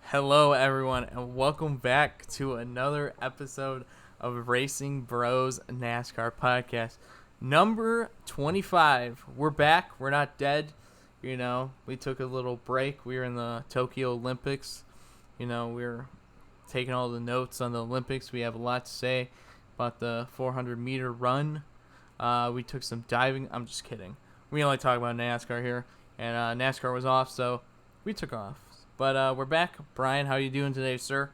Hello, everyone, and welcome back to another episode of Racing Bros NASCAR podcast, number 25. We're back. We're not dead. We took a little break. We were in the Tokyo Olympics. We were taking all the notes on the Olympics. We have a lot to say about the 400-meter run. We took some diving. I'm just kidding. We only talk about NASCAR here, and NASCAR was off, so we took off. But we're back. Brian, how you doing today, sir?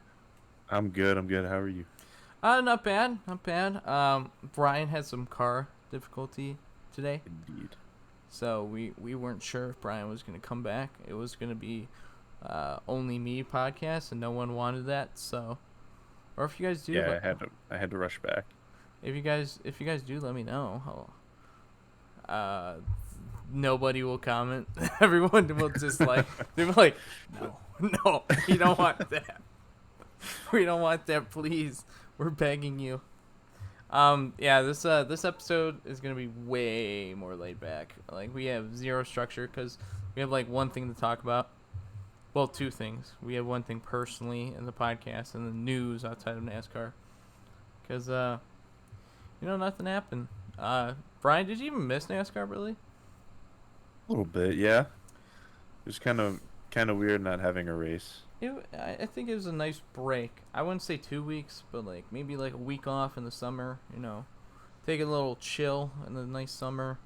I'm good. How are you? Not bad, not bad. Brian had some car difficulty today, Indeed. so we weren't sure if Brian was going to come back. It was going to be only me podcast, and no one wanted that. So, or if you guys do, Yeah, I had to rush back. if you guys do, let me know. Nobody will comment. Everyone will just they'll be like, no, we don't want that. We don't want that, please. We're begging you. Yeah, this episode is gonna be way more laid back. Like, we have zero structure because we have like one thing to talk about. Well, two things. We have one thing personally in the podcast and the news outside of NASCAR. Because nothing happened. Brian, did you even miss NASCAR really? A little bit, yeah. It was kind of weird not having a race. I think it was a nice break. I wouldn't say 2 weeks, but like maybe like a week off in the summer. Take a little chill in the nice summer.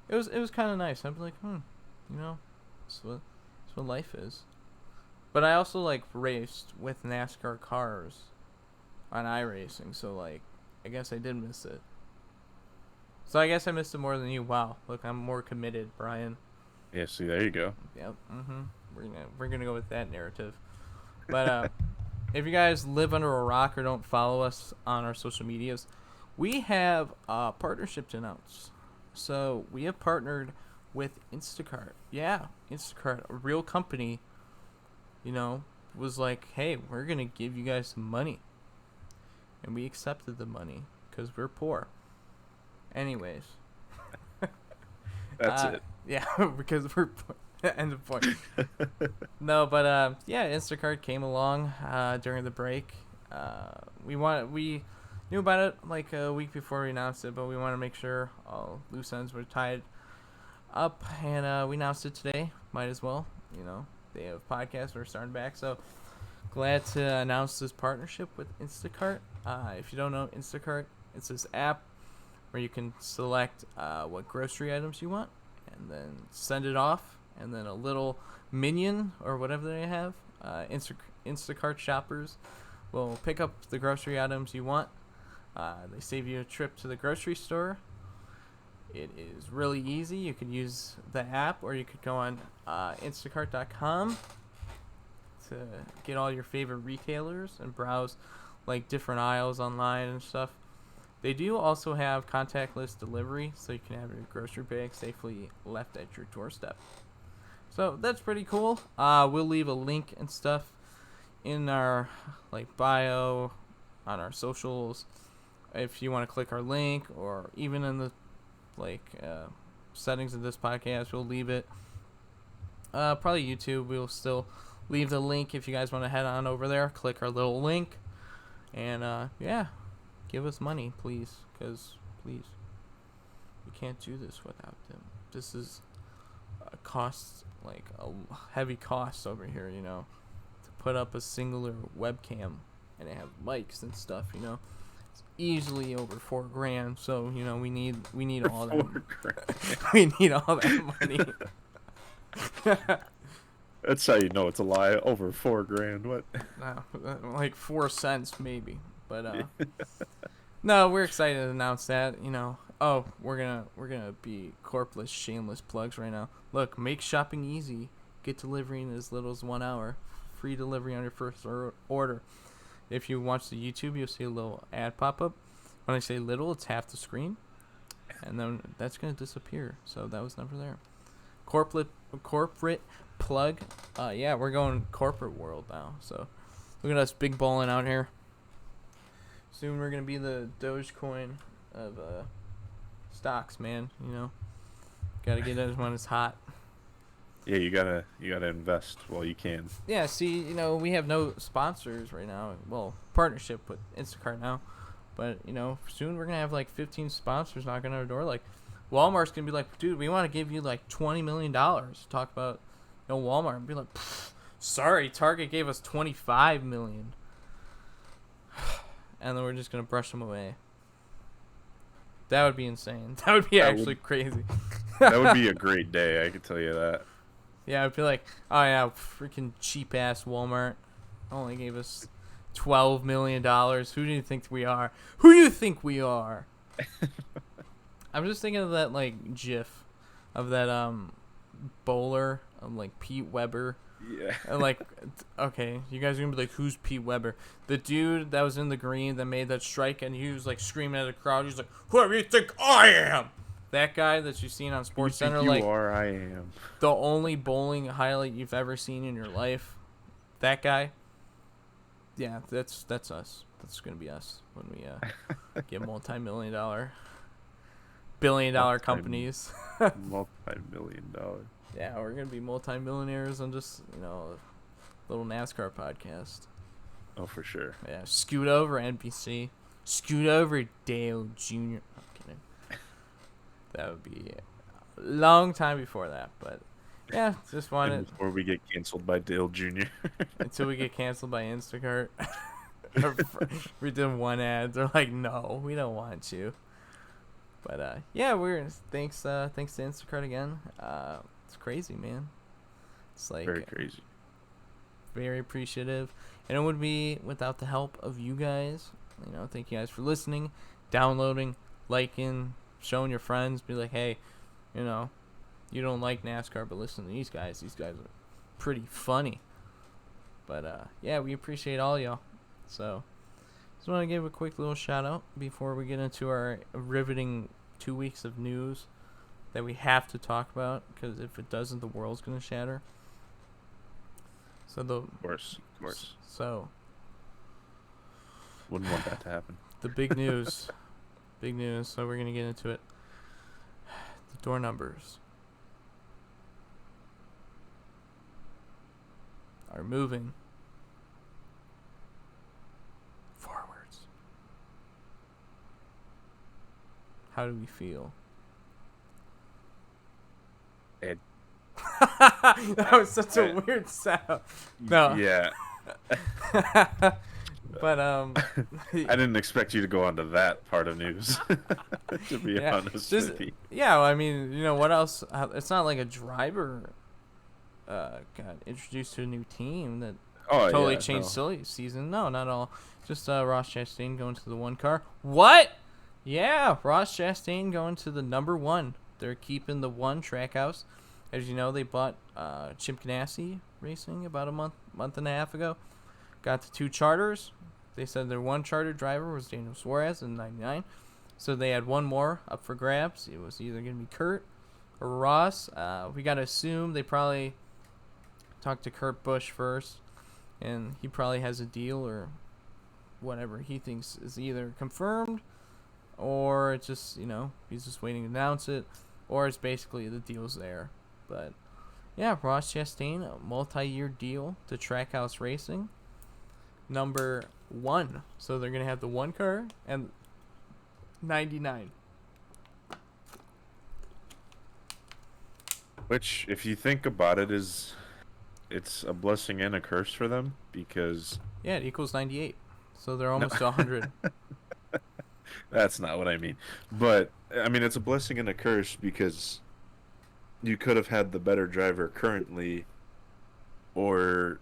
It was kind of nice. I'd be like, that's what life is. But I also like raced with NASCAR cars on iRacing, so like I guess I did miss it. So I guess I missed it more than you. Wow, look, I'm more committed, Brian. Yeah, see, there you go. Yep. We're gonna go with that narrative. But if you guys live under a rock or don't follow us on our social medias, we have a partnership to announce. So we have partnered with Instacart. Yeah, Instacart, a real company. Was like, hey, we're gonna give you guys some money, and we accepted the money because we're poor. Anyways. That's it. Yeah, because we're end of point. No, but yeah, Instacart came along during the break. We knew about it like a week before we announced it, but we want to make sure all loose ends were tied up, and we announced it today. Might as well, they have podcasts. We're starting back, so glad to announce this partnership with Instacart. If you don't know Instacart, it's this app where you can select what grocery items you want and then send it off, and then a little minion or whatever they have, Instacart shoppers will pick up the grocery items you want. They save you a trip to the grocery store. It is really easy. You could use the app, or you could go on instacart.com to get all your favorite retailers and browse like different aisles online and stuff. They do also have contactless delivery, so you can have your grocery bag safely left at your doorstep. So that's pretty cool. We'll leave a link and stuff in our bio on our socials if you want to click our link, or even in the settings of this podcast, we'll leave it. Probably YouTube, we'll still leave the link if you guys want to head on over there, click our little link, and yeah. Give us money, please, because, please, we can't do this without them. This is a cost, a heavy cost over here, to put up a singular webcam and have mics and stuff, It's easily over $4,000, so, we need all that. We need all that money. That's how you know it's a lie. Over $4,000. What? Like 4 cents maybe. But no, we're excited to announce that. Oh, we're gonna be corporate shameless plugs right now. Look, make shopping easy. Get delivery in as little as 1 hour. Free delivery on your first order. If you watch the YouTube, you'll see a little ad pop up. When I say little, it's half the screen, and then that's gonna disappear. So that was never there. Corporate plug. Yeah, we're going corporate world now. So look at us big balling out here. Soon we're gonna be the Dogecoin of stocks, man. Gotta get it when it's hot. Yeah, you gotta invest while you can. Yeah, see, we have no sponsors right now. Well, partnership with Instacart now. But, soon we're going to have like 15 sponsors knocking on our door. Like, Walmart's going to be like, dude, we want to give you like $20 million to talk about, Walmart. And be like, sorry, Target gave us $25 million. And then we're just going to brush them away. That would be insane. That would be actually crazy. That would be a great day, I could tell you that. Yeah, I'd be like, oh yeah, freaking cheap ass Walmart only gave us $12 million. Who do you think we are? Who do you think we are? I'm just thinking of that like GIF of that bowler of like Pete Weber. Yeah. And like, okay, you guys are gonna be like, who's Pete Weber? The dude that was in the green that made that strike, and he was like screaming at the crowd. He's like, whoever you think I am. That guy that you've seen on Sports Center, like, I am. The only bowling highlight you've ever seen in your life. That guy. Yeah, that's us. That's gonna be us when we get multi-million-dollar, billion-dollar companies. Multi-million-dollar. Yeah, we're gonna be multi-millionaires on just a little NASCAR podcast. Oh, for sure. Yeah, scoot over NBC. Scoot over Dale Jr. I'm kidding. That would be a long time before that, but yeah, just wanted Before we get canceled by Dale Jr. until we get canceled by Instacart. We did one ad. They're like, no, we don't want you. But yeah, thanks to Instacart again. It's crazy, man. It's like Very crazy. Very appreciative, and it would be without the help of you guys. Thank you guys for listening, downloading, liking, showing your friends. Be like, hey, you don't like NASCAR, but listen to these guys. These guys are pretty funny. But yeah, we appreciate all y'all. So just want to give a quick little shout out before we get into our riveting 2 weeks of news that we have to talk about, because if it doesn't, the world's gonna shatter. So Of course. So Wouldn't want that to happen. the big news. Big news. So we're gonna get into it. The door numbers are moving forwards. How do we feel? Ed. That was such a weird sound. No. Yeah. But I didn't expect you to go on to that part of news. To be honest with you. Yeah, well, I mean, what else? It's not like a driver got introduced to a new team that totally changed silly season. No, not at all. Just Ross Chastain going to the one car. What? Yeah, Ross Chastain going to the number one. They're keeping the one Trackhouse. As you know, they bought Chip Ganassi Racing about a month and a half ago. Got the two charters. They said their one charter driver was Daniel Suarez in '99. So they had one more up for grabs. It was either going to be Kurt or Ross. We got to assume they probably talked to Kurt Busch first, and he probably has a deal or whatever he thinks is either confirmed, or it's just, he's just waiting to announce it, or it's basically the deal's there. But yeah, Ross Chastain, a multi-year deal to Trackhouse Racing, number one. So they're going to have the one car and 99. Which, if you think about it, it's a blessing and a curse for them, because Yeah, it equals 98. So they're almost to 100. that's not what I mean. But I mean, it's a blessing and a curse, because you could have had the better driver currently, or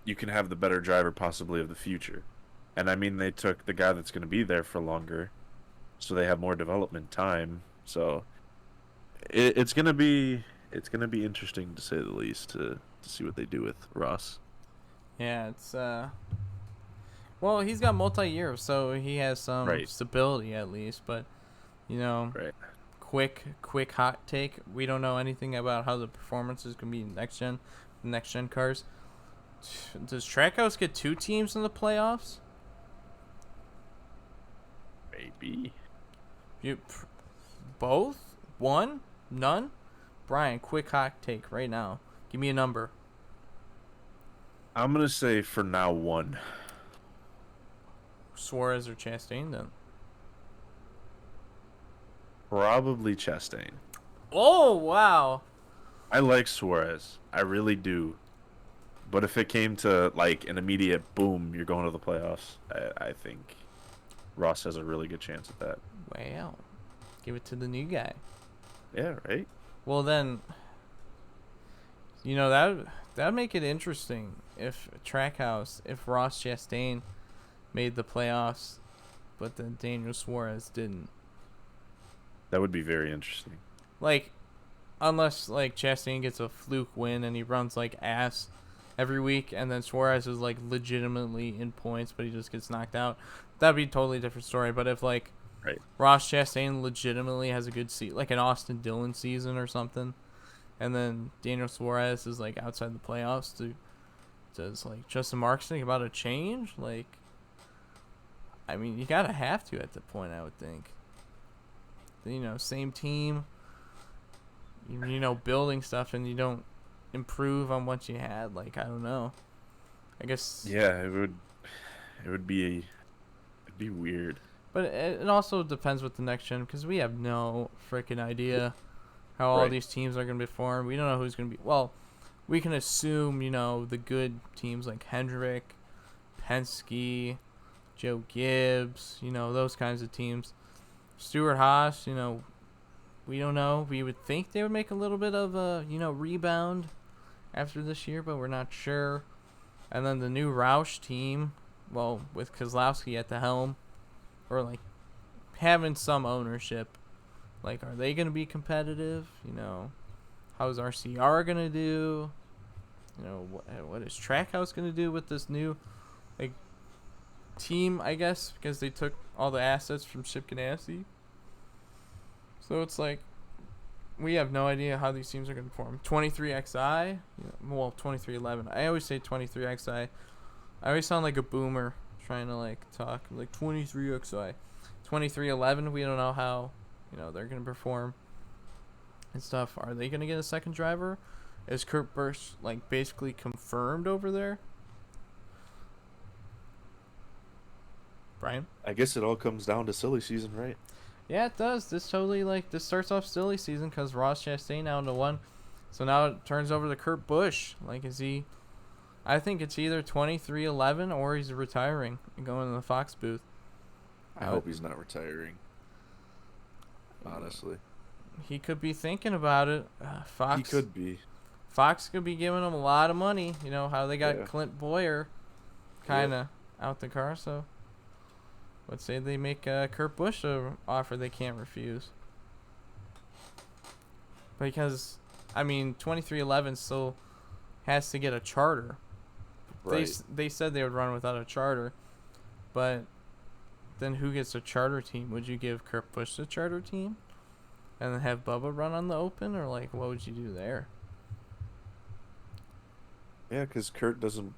you can have the better driver possibly of the future. And I mean, they took the guy that's going to be there for longer, so they have more development time. So it's going to be interesting, to say the least, to see what they do with Ross. Yeah, it's well, he's got multi-year, so he has some stability at least. But Right. quick hot take. We don't know anything about how the performance is gonna be next gen cars. Does Trackhouse get two teams in the playoffs? Maybe. Both? One? None? Brian, quick hot take right now. Give me a number. I'm gonna say for now 1. Suarez or Chastain then? Probably Chastain. Oh, wow. I like Suarez. I really do. But if it came to like an immediate boom, you're going to the playoffs, I think Ross has a really good chance at that. Wow. Give it to the new guy. Yeah, right? Well, then, that'd make it interesting if Trackhouse, if Ross Chastain made the playoffs, but then Daniel Suarez didn't. That would be very interesting. Like, unless, like, Chastain gets a fluke win and he runs, like, ass every week, and then Suarez is, like, legitimately in points, but he just gets knocked out, that'd be a totally different story. But if, like, Right. Ross Chastain legitimately has a good season, like an Austin Dillon season or something, and then Daniel Suarez is, like, outside the playoffs, does, like, Justin Marks think about a change? Like, I mean, you gotta have to at the point, I would think. Same team, building stuff, and you don't improve on what you had. Like, I don't know. I guess. Yeah, it'd be weird. But it also depends with the next gen, because we have no freaking idea how all these teams are going to be formed. We don't know who's going to be. Well, we can assume, the good teams like Hendrick, Penske, Joe Gibbs, those kinds of teams. Stuart Haas, we don't know. We would think they would make a little bit of a, rebound after this year, but we're not sure. And then the new Roush team, well, with Keselowski at the helm, or, like, having some ownership. Like, are they going to be competitive? How's RCR going to do? What is Trackhouse going to do with this new, like, team, I guess, because they took all the assets from Chip Ganassi. So it's like, we have no idea how these teams are going to form. 23XI, 2311. I always say 23XI. I always sound like a boomer trying to, like, talk like 23XI. 2311, we don't know how, they're going to perform and stuff. Are they going to get a second driver? Is Kurt Busch, like, basically confirmed over there? Brian? I guess it all comes down to silly season, right? Yeah, it does. This starts off silly season because Ross Chastain now into 1. So now it turns over to Kurt Busch. Like, is he... I think it's either 2311 or he's retiring and going to the Fox booth. I hope he's not retiring. Honestly. He could be thinking about it. Fox. He could be. Fox could be giving him a lot of money. You know how they got Clint Boyer kind of out the car. So let's say they make Kurt Busch an offer they can't refuse. Because, 2311 still has to get a charter. Right. They said they would run without a charter. But then who gets a charter team? Would you give Kurt Busch the charter team? And then have Bubba run on the open? Or, like, what would you do there? Yeah, because Kurt doesn't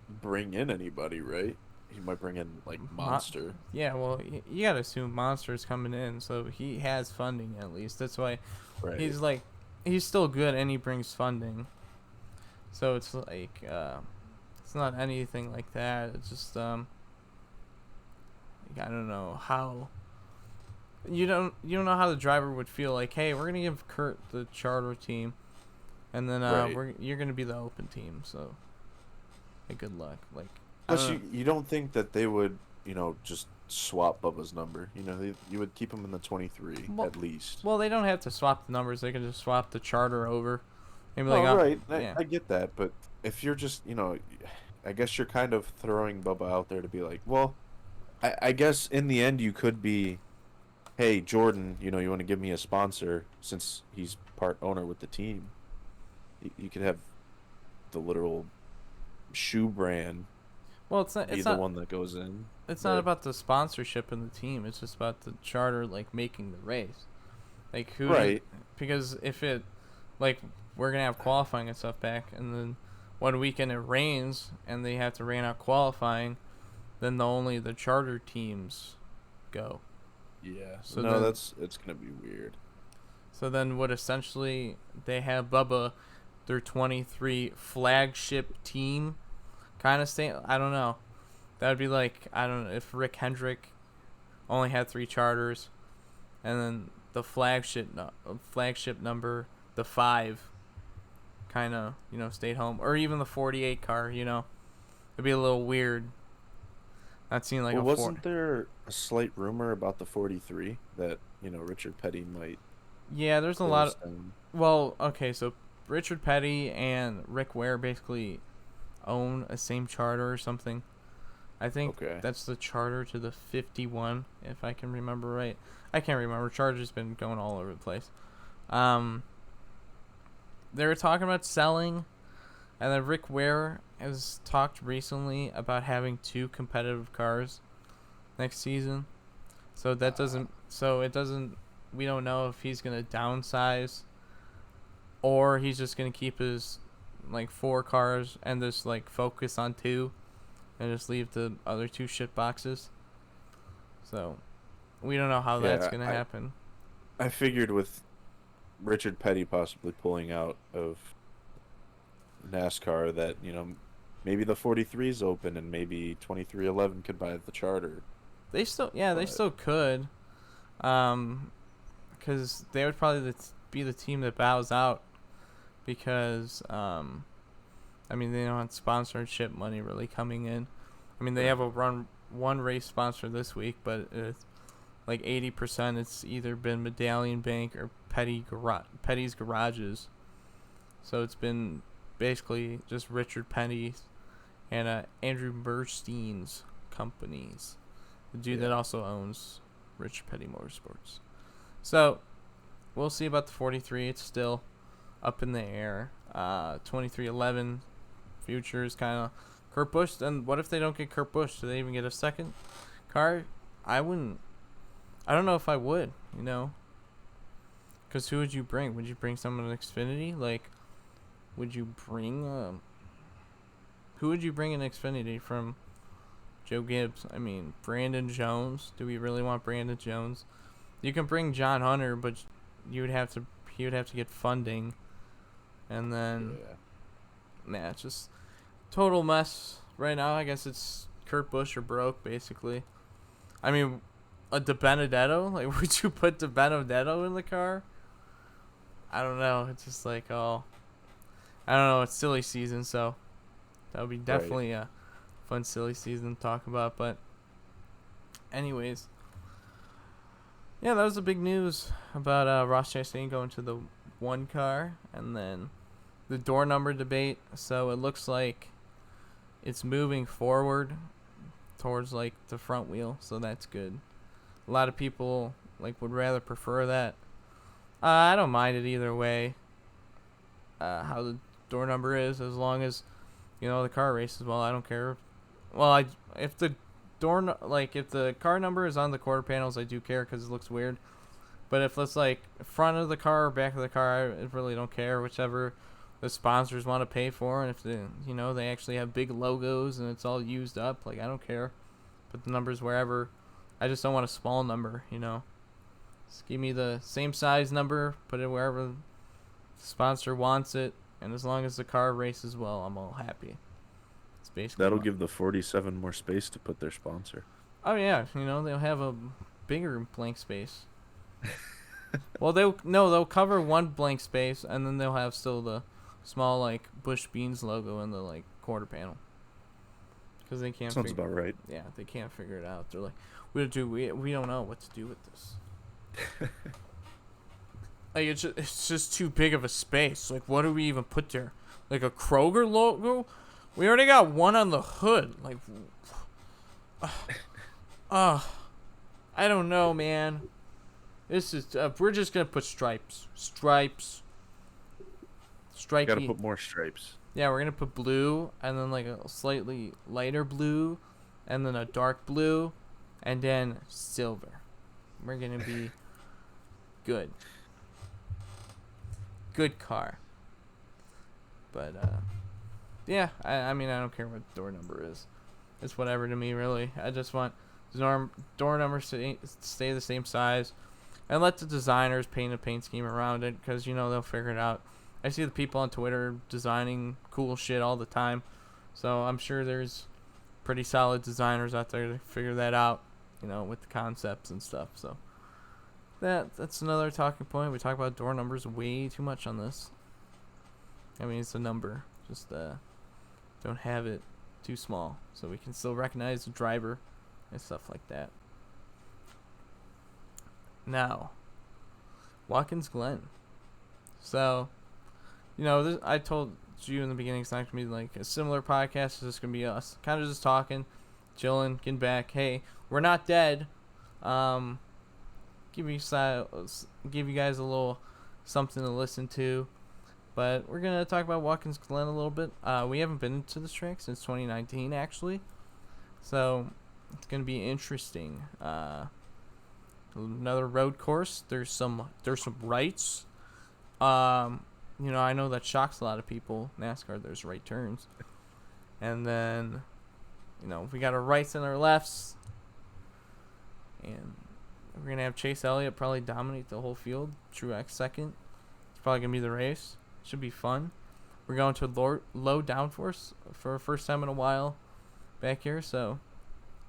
bring in anybody, right? He might bring in, like, Monster. Yeah, well, you got to assume Monster's coming in, so he has funding at least. That's why he's still good and he brings funding. So it's like, it's not anything like that. It's just, I don't know how... You don't know how the driver would feel like, hey, we're going to give Kurt the charter team, and then you're going to be the open team, so hey, good luck. Like, plus, you don't think that they would, just swap Bubba's number. You would keep him in the 23 at least. Well, they don't have to swap the numbers. They can just swap the charter over. Maybe right. I get that, but if you're just, I guess you're kind of throwing Bubba out there to be like, well, I guess in the end you could be, hey, Jordan, you want to give me a sponsor since he's part owner with the team. You could have the literal shoe brand. Well, it's not the one that goes in. It's not about the sponsorship in the team. It's just about the charter, like, making the race. Like, who? Right. Because if it, like, we're gonna have qualifying and stuff back, and then one weekend it rains and they have to rain out qualifying, then only the charter teams go. Yeah. So no, it's gonna be weird. So then what essentially they have Bubba, their 23 flagship team kind of stay. I don't know. That would be like, I don't know, if Rick Hendrick only had 3 charters, and then the flagship number, the 5, kind of, stayed home. Or even the 48 car, It'd be a little weird. Not seeing like Well, a wasn't there a slight rumor about the 43 that, Richard Petty might Yeah, there's a lot close of. down? Well, okay, so Richard Petty and Rick Ware basically own a same charter or something. I think Okay. that's the charter to the 51, if I can remember right. I can't remember. Charter's been going all over the place. They were talking about selling, and then Rick Ware has talked recently about having 2 competitive cars next season. So that doesn't. So it doesn't. We don't know if he's gonna downsize, or he's just gonna keep his 4 cars and just focus on 2, and just leave the other 2 shit boxes. So we don't know how that's gonna happen. I figured with Richard Petty possibly pulling out of NASCAR that, maybe the 43 is open and maybe 2311 could buy the charter. They still could, because they would probably be the team that bows out, because they don't want sponsorship money really coming in. They have one race sponsor this week, but it's 80%. It's either been Medallion Bank or Petty's Garages. So it's been basically just Richard Petty and Andrew Burstein's companies, the dude that also owns Richard Petty Motorsports. So we'll see about the 43. It's still up in the air. 2311 future is kind of Kurt Busch. And what if they don't get Kurt Busch? Do they even get a second car? I don't know if I would, Because who would you bring? Would you bring someone in Xfinity? Would you bring... who would you bring in Xfinity from Joe Gibbs? Brandon Jones. Do we really want Brandon Jones? You can bring John Hunter, but he would have to get funding. And then... Yeah. It's just total mess right now. I guess it's Kurt Busch or broke, basically. A De Benedetto? Would you put De Benedetto in the car? I don't know. It's just I don't know. It's silly season, so that would be definitely a fun silly season to talk about. But anyways, yeah, that was the big news about Ross Chastain going to the 1 car, and then the door number debate. So it looks like it's moving forward towards the front wheel, so that's good. A lot of people would rather prefer that. I don't mind it either way. How the door number is, as long as the car races well. I don't care. Well, if the if the car number is on the quarter panels, I do care because it looks weird. But if it's front of the car or back of the car, I really don't care. Whichever the sponsors want to pay for, and if they actually have big logos and it's all used up, I don't care. Put the numbers wherever. I just don't want a small number, Just give me the same size number, put it wherever the sponsor wants it, and as long as the car races well, I'm all happy. It's basically That'll give the 47 more space to put their sponsor. Oh yeah, they'll have a bigger blank space. Well, they'll cover one blank space, and then they'll have still the small Bush Beans logo in the quarter panel. Because they can't. Sounds about right. Yeah, they can't figure it out. They're we don't know what to do with this. It's just too big of a space. What do we even put there? A Kroger logo? We already got one on the hood. I don't know, man. This is we're just gonna put stripes. Stripey. Gotta put more stripes. Yeah, we're gonna put blue, and then a slightly lighter blue, and then a dark blue, and then silver. We're gonna be good. Good car. But yeah, I don't care what door number is. It's whatever to me, really. I just want the door number to stay the same size. And let the designers paint a paint scheme around it, because, they'll figure it out. I see the people on Twitter designing cool shit all the time. So I'm sure there's pretty solid designers out there to figure that out, with the concepts and stuff. So that's another talking point. We talk about door numbers way too much on this. I mean, it's a number. Just don't have it too small, so we can still recognize the driver and stuff like that. Now, Watkins Glen. So, I told you in the beginning it's not going to be like a similar podcast. It's just going to be us kind of just talking, chilling, getting back. Hey, we're not dead. Give you guys a little something to listen to. But we're going to talk about Watkins Glen a little bit. We haven't been to this track since 2019, actually. So, it's going to be interesting. Another road course. There's some rights. I know that shocks a lot of people. NASCAR, there's right turns. And then, we got our rights and our lefts. And we're going to have Chase Elliott probably dominate the whole field. Truex second. It's probably going to be the race. Should be fun. We're going to low downforce for the first time in a while back here. So,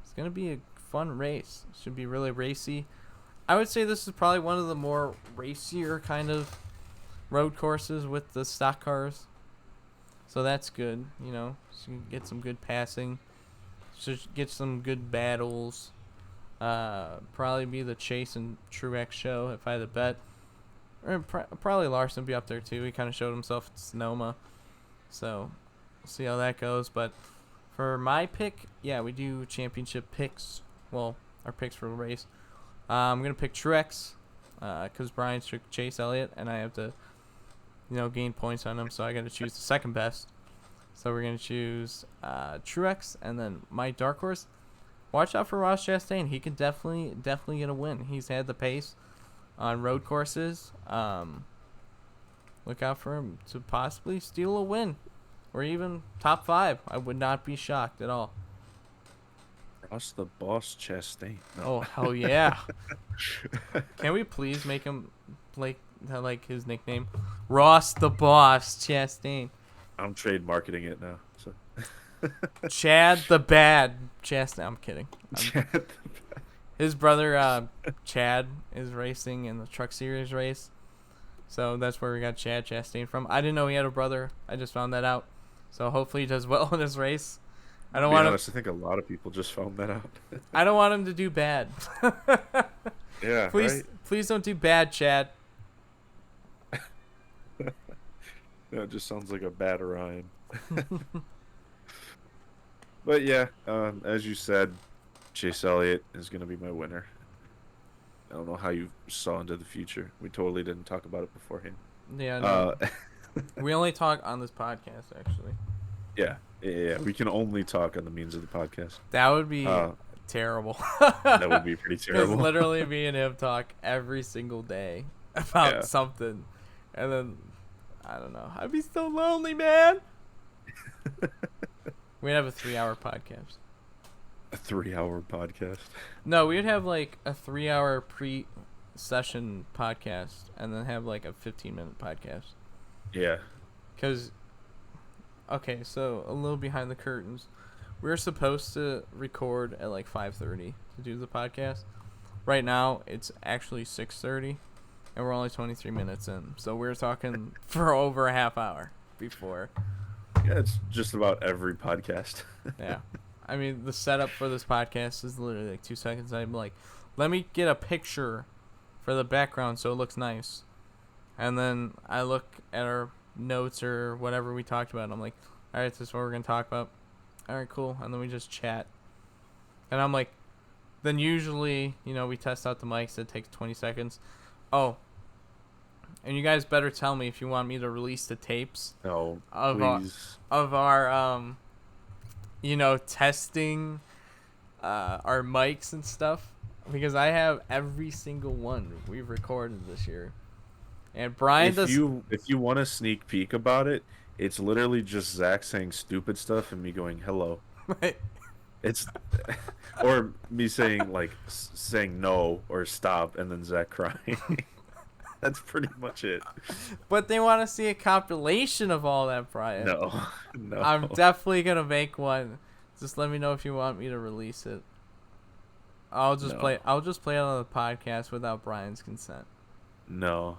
it's going to be a fun race. Should be really racy. I would say this is probably one of the more racier kind of road courses with the stock cars. So that's good, So you get some good passing. Should get some good battles. Probably be the Chase and Truex show if I had to bet. Or probably Larson be up there too. He kind of showed himself at Sonoma. So we'll see how that goes. But for my pick, yeah, we do championship picks. Well, our picks for the race. I'm going to pick Truex because Brian took Chase Elliott, and I have to, gain points on him, so I got to choose the second best. So we're going to choose Truex, and then my dark horse. Watch out for Ross Chastain. He can definitely get a win. He's had the pace on road courses. Look out for him to possibly steal a win, or even top 5. I would not be shocked at all. Ross the Boss Chastain. No. Oh, hell yeah. Can we please make him like his nickname? Ross the Boss Chastain. I'm trademarketing it now. So. Chad the Bad Chastain. I'm kidding. His brother, Chad, is racing in the Truck Series race. So that's where we got Chad Chastain from. I didn't know he had a brother. I just found that out. So hopefully he does well in his race. I don't want him. I think a lot of people just found that out. I don't want him to do bad. Yeah, please don't do bad, Chad. It just sounds like a bad rhyme. But yeah, as you said, Chase Elliott is going to be my winner. I don't know how you saw into the future. We totally didn't talk about it beforehand. Yeah, no. We only talk on this podcast, actually. Yeah, we can only talk on the means of the podcast. That would be terrible. That would be pretty terrible. It's literally me and him talk every single day about something. And then, I don't know. I'd be so lonely, man. We'd have a 3-hour podcast. A 3-hour podcast? No, we'd have like a 3-hour pre-session podcast and then have like a 15-minute podcast. Yeah. Because, okay, so a little behind the curtains. We were supposed to record at like 5:30 to do the podcast. Right now, it's actually 6:30, and we're only 23 minutes in. So we're talking for over a half hour before. Yeah, it's just about every podcast. Yeah. I mean, the setup for this podcast is literally like 2 seconds. I'm like, let me get a picture for the background so it looks nice. And then I look at our notes or whatever we talked about, and I'm like, all right, this is what we're going to talk about. All right, cool. And then we just chat. And I'm like, then usually, we test out the mics. It takes 20 seconds. Oh, and you guys better tell me if you want me to release the tapes of our testing our mics and stuff, because I have every single one we've recorded this year. And Brian if you want a sneak peek about it, it's literally just Zach saying stupid stuff and me going hello. It's or me saying like saying no or stop and then Zach crying. That's pretty much it. But they want to see a compilation of all that, Brian. No, no, I'm definitely gonna make one. Just let me know if you want me to release it. I'll just no, play. I'll just play it on the podcast without Brian's consent. no.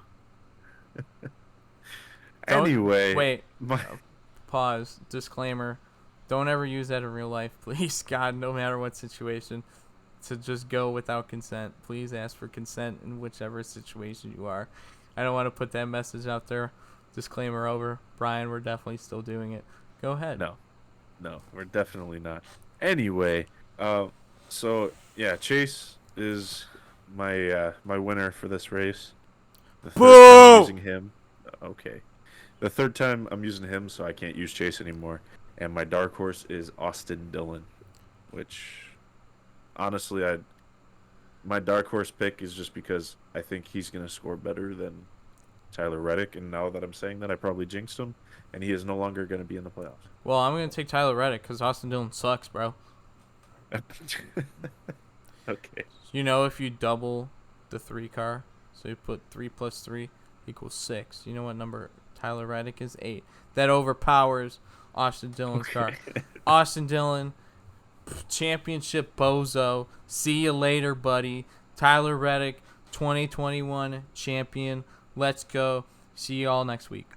Don't Anyway, wait. my Pause. Disclaimer. Don't ever use that in real life, please. God, no matter what situation, to just go without consent. Please ask for consent in whichever situation you are. I don't want to put that message out there. Disclaimer over. Brian, we're definitely still doing it. Go ahead. no, no, we're definitely not. Anyway, so yeah, Chase is my winner for this race. The third time I'm Boo! using him. Okay. The third time I'm using him, so I can't use Chase anymore. And my dark horse is Austin Dillon, which honestly, my dark horse pick is just because I think he's gonna score better than Tyler Reddick. And now that I'm saying that, I probably jinxed him, and he is no longer gonna be in the playoffs. Well, I'm going to take Tyler Reddick because Austin Dillon sucks, bro. Okay. You know, if you double the 3 car, so you put 3 plus 3 equals 6. You know what number Tyler Reddick is? 8. That overpowers Austin Dillon's car. Okay. Austin Dillon, championship bozo. See you later, buddy. Tyler Reddick, 2021 champion. Let's go. See you all next week.